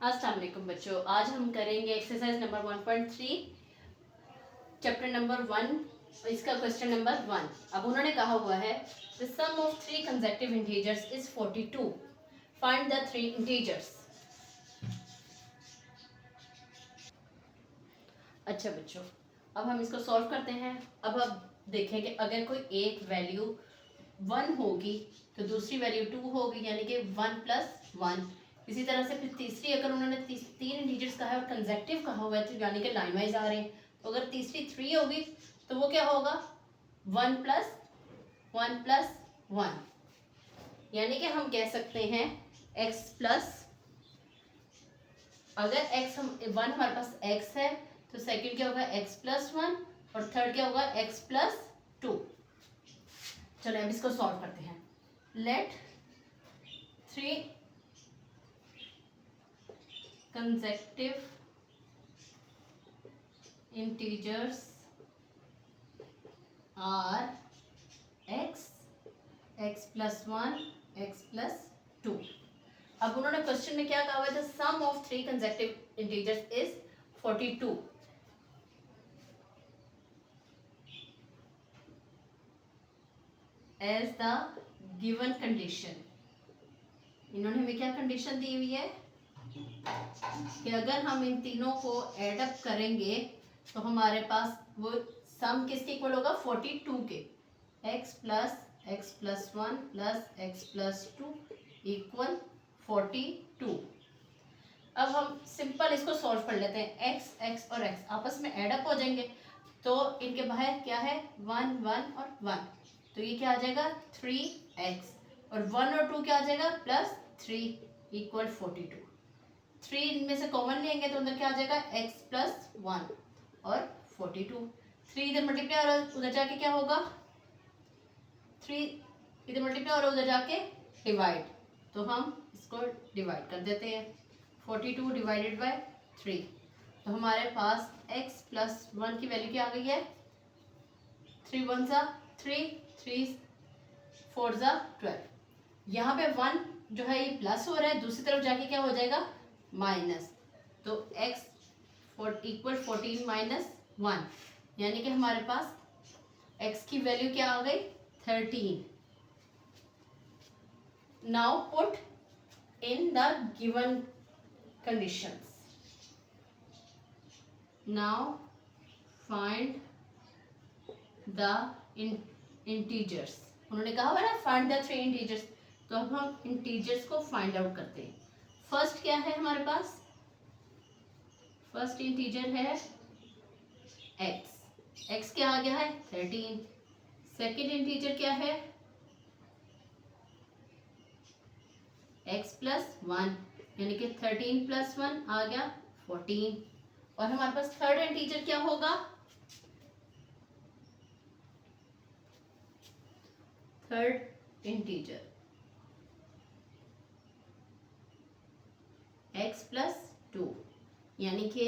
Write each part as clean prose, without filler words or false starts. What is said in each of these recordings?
अस्सलाम वालेकुम बच्चों, आज हम करेंगे एक्सरसाइज नंबर 1.3 चैप्टर नंबर 1, इसका क्वेश्चन नंबर 1। अब उन्होंने कहा हुआ है the sum of three consecutive integers is 42, find the three integers. अच्छा बच्चों, अब हम इसको सॉल्व करते हैं। अब देखें कि अगर कोई एक वैल्यू 1 होगी तो दूसरी वैल्यू 2 होगी, यानी कि 1 + 1। इसी तरह से फिर तीसरी, अगर उन्होंने तीन इंटीजर्स कहा है और कंसेक्टिव कहा हुआ है तो यानी कि लाइन वाइज आ रहे हैं, तो अगर तीसरी 3 होगी तो वो क्या होगा 1 + 1 + 1, यानी कि हम कह सकते हैं x प्लस, अगर x हम 1 हमारे पास x है तो सेकंड क्या होगा x + 1 और थर्ड क्या होगा x + 2। चलो अब इसको सॉल्व करते हैं। Late three consecutive integers are x, x + 1, x + 2। अब उन्होंने क्वेश्चन में क्या कहा हुआ था, sum of three consecutive integers is 42। As the given condition, इन्होंने हमें क्या कंडीशन दी हुई है कि अगर हम इन तीनों को ऐड अप करेंगे तो हमारे पास वो सम किसके इक्वल होगा 42 के, x + x + 1 + x + 2 इक्वल 42। अब हम सिंपल इसको सॉल्व कर लेते हैं। x x और x आपस में ऐड अप हो जाएंगे तो इनके बाहर क्या है 1 1 और 1, तो ये क्या आ जाएगा 3x, और 1 और 2 क्या आ जाएगा +3 इक्वल 42। 3 इनमें से कॉमन लेंगे तो अंदर क्या आ जाएगा x + 1 और 42। 3 इधर मल्टीप्लाई हो रहा है, उधर जाके क्या होगा 3 इधर मल्टीप्लाई हो रहा है, उधर जाके डिवाइड, तो हम इसको डिवाइड कर देते हैं। 42 डिवाइडेड बाय 3, तो हमारे पास x + 1 की वैल्यू क्या आ गई है 3 1 3 3 4 12। यहाँ पे 1 जो है ये प्लस हो रहा है, दूसरी तरफ जाके क्या हो जाएगा माइनस, तो x इक्वल 14 - 1, यानी कि हमारे पास x की वैल्यू क्या आ गई 13। Now put in the given conditions. Now find the integers. उन्होंने कहा हुआ ना फाइंड द थ्री इंटीजर्स, तो अब हम इंटीजर्स को फाइंड आउट करते हैं। फर्स्ट क्या है हमारे पास, फर्स्ट इंटीजर है x, x क्या आ गया है 13। सेकेंड इंटीजर क्या है x + 1, यानी कि 13 + 1 आ गया 14, और हमारे पास थर्ड इंटीजर क्या होगा, थर्ड इंटीजर x + 2, यानी कि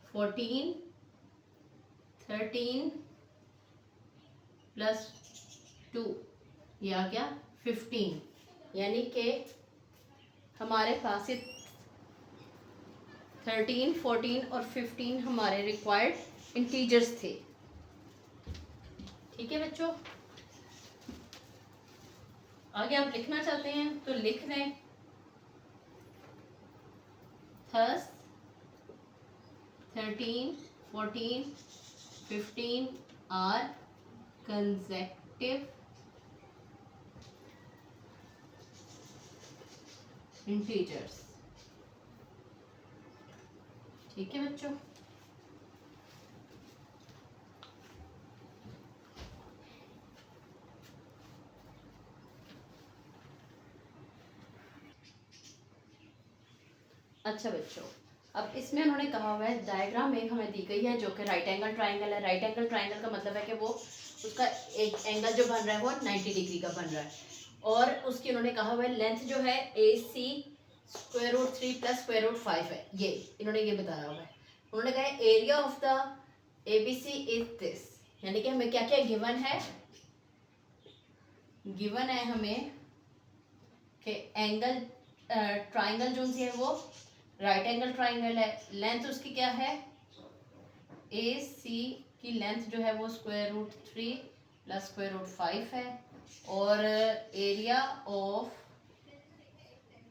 14 13 + 2 ये आ गया 15, यानी कि हमारे पास ये 13 14 और 15 हमारे रिक्वायर्ड इंटीजर्स थे। ठीक है बच्चों, आगे आप लिखना चाहते हैं तो लिख लें। Thus 13 14 15 are consecutive integers. ठीक है बच्चों, अच्छा बच्चों, अब इसमें उन्होंने कहा हुआ है डायग्राम एक हमें दी गई है जो कि राइट एंगल ट्राइंगल है। राइट एंगल ट्राइंगल का मतलब है कि वो उसका एक एंगल जो बन रहा है वो 90 डिग्री का बन रहा है, और उसकी उन्होंने कहा हुआ है लेंथ जो है AC √3 + √5 है, ये इन्होंने ये बताया हुआ है। उन्होंने कहा है area of the ABC is this, यानी कि हमें क्या क्या गिवन है, गिवन है हमें कि एंगल ट्राइंगल जो है वो राइट एंगल ट्राइंगल है, लेंथ उसकी क्या है, ए सी की लेंथ जो है वो √3 प्लस √5 है, और area of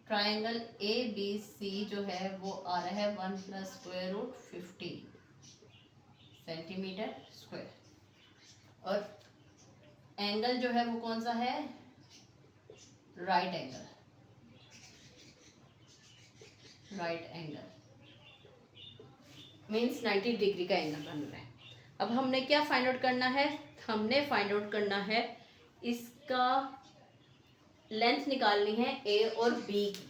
triangle A B C जो है वो आ रहा है 1 प्लस √15 सेंटीमीटर स्क्वायर, और एंगल जो है वो कौन सा है, right angle, right angle means 90 डिग्री का एंगल बन रहा है। अब हमने क्या फाइंड आउट करना है, हमने फाइंड आउट करना है इसका लेंथ निकालनी है ए और बी की,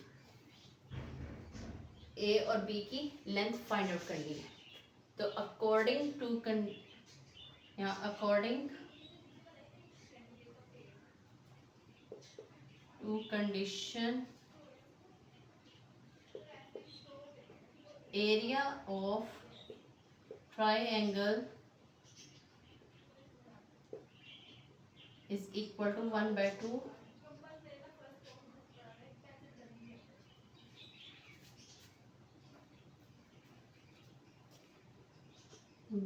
ए और बी की लेंथ फाइंड आउट करनी है। तो according to condition area of triangle is equal to 1/2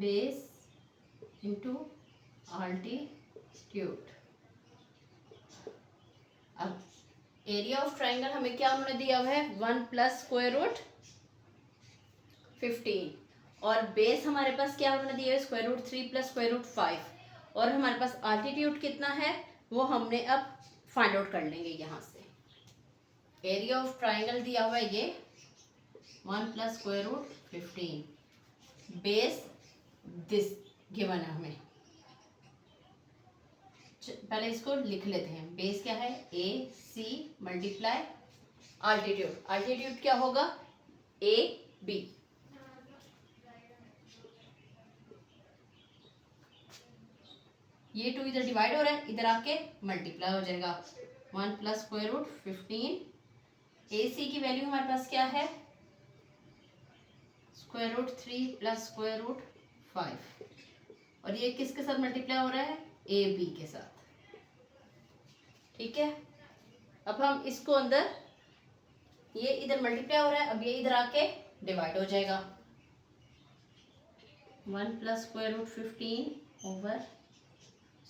base into altitude। अब एरिया ऑफ ट्राइंगल हमें क्या उन्होंने दिया हुआ है, 1 प्लस √15, और बेस हमारे पास क्या उन्होंने दिया है, √3 प्लस √5, और हमारे पास आल्टीट्यूड कितना है वो हमने अब फाइंड आउट कर लेंगे यहाँ से। एरिया ऑफ ट्राइंगल दिया हुआ है ये 1 प्लस √15, बेस दिस गिवन है हमें, पहले इसको लिख लेते हैं। बेस क्या है, ए सी मल्टीप्लाई आल्टीट्यूड, आल्टीट्यूड क्या होगा, ए बी, ये 2 इधर डिवाइड हो रहा है, इधर आके मल्टीप्लाई हो जाएगा, 1 प्लस √15, ए सी की वैल्यू हमारे पास क्या है, √3 प्लस √5, और ये किसके साथ मल्टीप्लाई हो रहा है, ए बी के साथ, ठीक है। अब हम इसको अंदर, ये इधर मल्टीप्लाई हो रहा है, अब ये इधर आके डिवाइड हो जाएगा, 1 प्लस √15 ओवर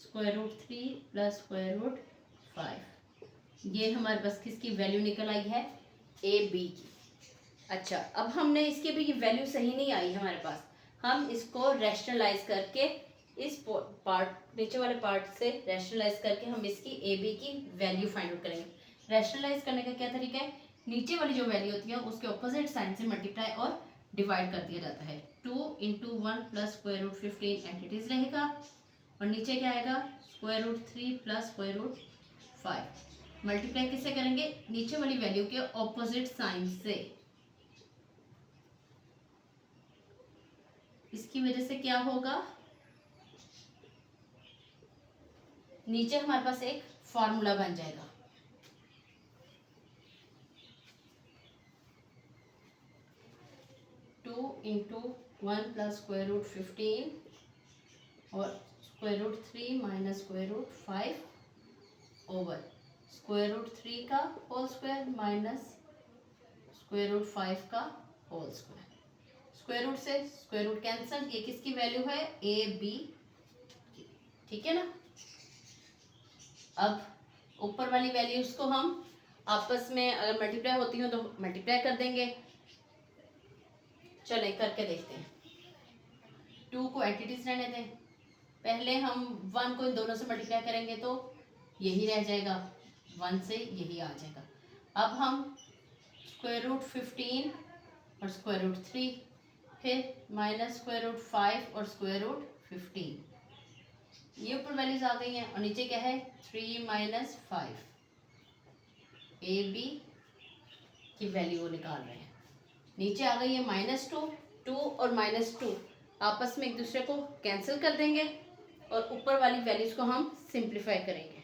√3 प्लस √5, ये हमारे पास किसकी वैल्यू निकल आई है, ए बी की। अच्छा, अब हमने इसकी भी वैल्यू सही नहीं आई हमारे पास, हम इसको रैशनलाइज करके इस पार्ट नीचे वाले पार्ट से रैशनलाइज करके हम इसकी ए बी की वैल्यू फाइंड आउट करेंगे। रैशनलाइज करने का क्या तरीका है, नीचे वाली जो वैल्यू होती है उसके ऑपोजिट साइन से मल्टीप्लाई और डिवाइड कर दिया जाता है, 2 × 1 प्लस √15 एंटिटीज रहेगा, और नीचे क्या आएगा, √3 प्लस √5, मल्टीप्लाई किससे करेंगे, नीचे वाली वैल्यू के ऑपोजिट साइन से। इसकी वजह से क्या होगा, नीचे हमारे पास एक फॉर्मूला बन जाएगा, टू इंटू 1 प्लस √15 और √3 माइनस √5 ओवर √3 का होल स्क्वायर माइनस √5 का होल स्क्वायर, स्क्वायर रूट से स्क्वायर रूट कैंसल, ये किसकी वैल्यू है, ए बी, ठीक है ना। अब ऊपर वाली वैल्यूज को हम आपस में अगर मल्टीप्लाई होती हो तो मल्टीप्लाई कर देंगे, चले करके देखते हैं। 2 को एंटिटीज रहने दें, पहले हम 1 को इन दोनों से मल्टीप्लाई करेंगे तो यही रह जाएगा, 1 से यही आ जाएगा। अब हम √15 और √3, फिर माइनस √5 और √15, ये ऊपर वैल्यूज आ गई हैं, और नीचे क्या है, 3 माइनस 5, ए बी की वैल्यू निकाल रहे हैं। नीचे आ गई है -2 और -2 आपस में एक दूसरे को कैंसिल कर देंगे, और ऊपर वाली वैल्यूज को हम सिंप्लीफाई करेंगे।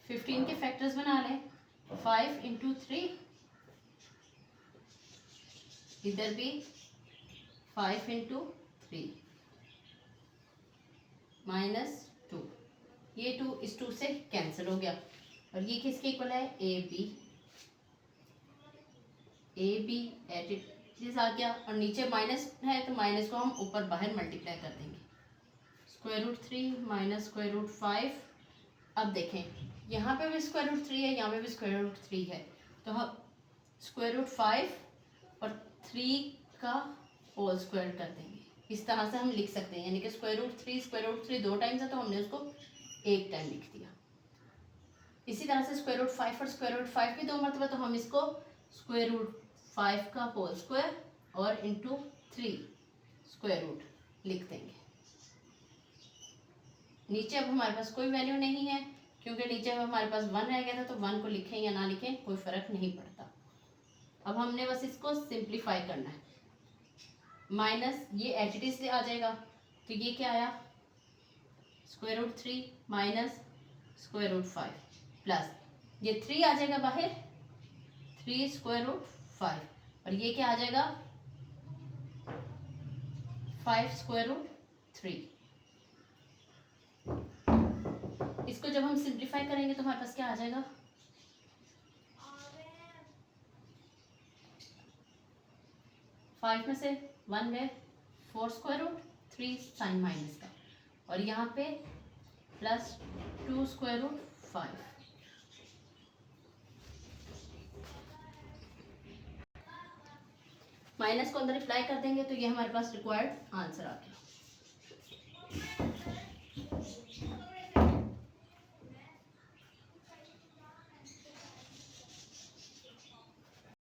15 के फैक्टर्स बना लें। 5 इंटू 3, इधर भी 5 इंटू 3 माइनस 2, ये 2 इस 2 से कैंसिल हो गया और ये किसके इक्वल है, ए बी एट आ गया और नीचे माइनस है तो माइनस को हम ऊपर बाहर मल्टीप्लाई कर देंगे। Square root 3 minus square root 5। अब देखें यहाँ पे भी स्क्वायर रूट 3 है, यहाँ पे भी स्क्वायर रूट 3 है, तो हम स्क्वायर रूट 5 और 3 का होल स्क्वायर कर देंगे। इस तरह से हम लिख सकते हैं, यानी कि स्क्वायर रूट 3 2 टाइम्स है तो हमने उसको एक टाइम लिख दिया। इसी तरह से स्क्वायर रूट 5 और स्क्वायर रूट 5 भी 2 मरतबा, तो हम इसको स्क्वायर रूट 5 का होल स्क्वायर और इंटू 3 स्क्वायर रूट लिख देंगे। नीचे अब हमारे पास कोई वैल्यू नहीं है क्योंकि नीचे अब हमारे पास 1 रह गया था, तो 1 को लिखें या ना लिखें कोई फ़र्क नहीं पड़ता। अब हमने बस इसको सिंप्लीफाई करना है। माइनस ये एच डी से आ जाएगा, तो ये क्या आया, square root 3 minus square root 5 plus ये 3 आ जाएगा बाहर, 3 स्क्वायर रूट 5 और ये क्या आ जाएगा 5 स्क्वायर रूट 3। इसको जब हम सिंप्लीफाई करेंगे तो हमारे पास क्या आ जाएगा, फाइव में से 1 गए, 4 स्क्वायर रूट 3 साइन माइनस का और यहाँ पे प्लस 2 स्क्वायर रूट 5। माइनस को अंदर अप्लाई कर देंगे तो ये हमारे पास रिक्वायर्ड आंसर आ गया।